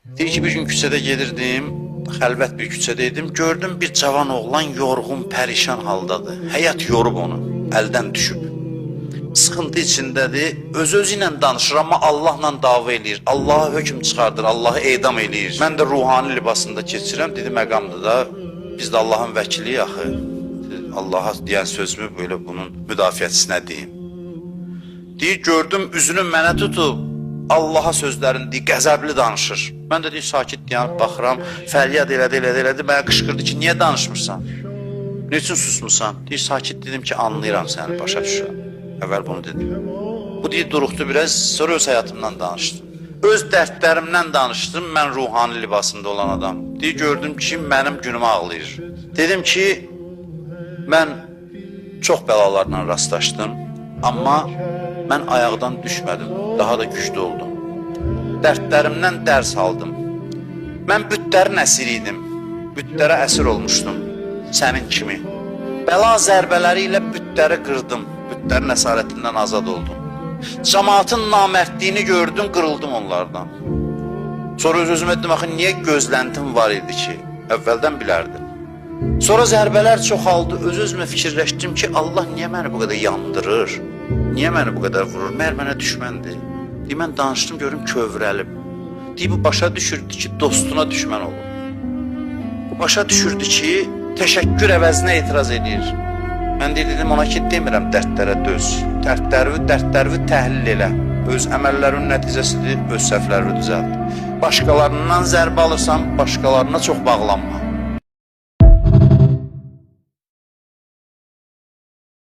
Deyir ki, bir gün küçədə gedirdim, xəlvət bir küçədəydim, gördüm bir cavan oğlan yorğun, pərişan haldadır. Həyat yorub onu, əldən düşüb. Sıxıntı içindədir, öz-özü ilə danışır, amma Allahla dava eləyir, Allaha hökm çıxardır, Allahı edam eləyir. Mən də ruhani libasında keçirəm, dedi məqamda da, biz də Allahın vəkiliyik axı. Allaha deyən sözümü böyle bunun müdafiəçisinə deyim. Deyir, gördüm üzünü mənə tutub, Allaha sözlərini deyir, qəzəbli danışır. Mən də deyir, sakit dayanıb baxıram, fəryad elədi, mənə qışqırdı ki, niyə danışmırsan? Ne üçün susmursan? Deyir, sakit dedim ki, anlayıram səni, başa düşürəm. Əvvəl bunu dedim. Bu deyir, duruxdu biraz, sonra öz həyatımdan danışdım. Öz dərdlərimdən danışdım, mən ruhani libasında olan adam. Deyir, gördüm ki, mənim günümü ağlayır. Dedim ki, mən çox bəlalarla rastlaşdım, amma mən ayaqdan düşmədim, daha da güclü oldum. Dərdlərimdən dərs aldım. Mən bütlərin əsiri idim, bütlərə əsir olmuşdum, sənin kimi. Bəla zərbələri ilə bütləri qırdım, bütlərin əsarətindən azad oldum. Cəmaatın namərdliyini gördüm, qırıldım onlardan. Sonra öz-özümə dedim, axı, niyə gözləntim var idi ki, əvvəldən bilərdim. Sonra zərbələr çoxaldı, öz-özümə fikirləşdim ki, Allah niyə məni bu qədər yandırır? Niyə məni bu qədər vurur? Məyər mənə düşməndir. Deyir, mən danışdım, görüm kövrəlib. Deyir, bu başa düşürdü ki, dostuna düşmən olur. Bu başa düşürdü ki, təşəkkür əvəzinə etiraz edir. Mən dedim ona ki, demirəm dərdlərə döz. Dərdlərini təhlil elə. Öz əməllərin nəticəsidir, öz səhvlərini düzəlt. Başqalarından zərbə alırsan, başqalarına çox bağlanma.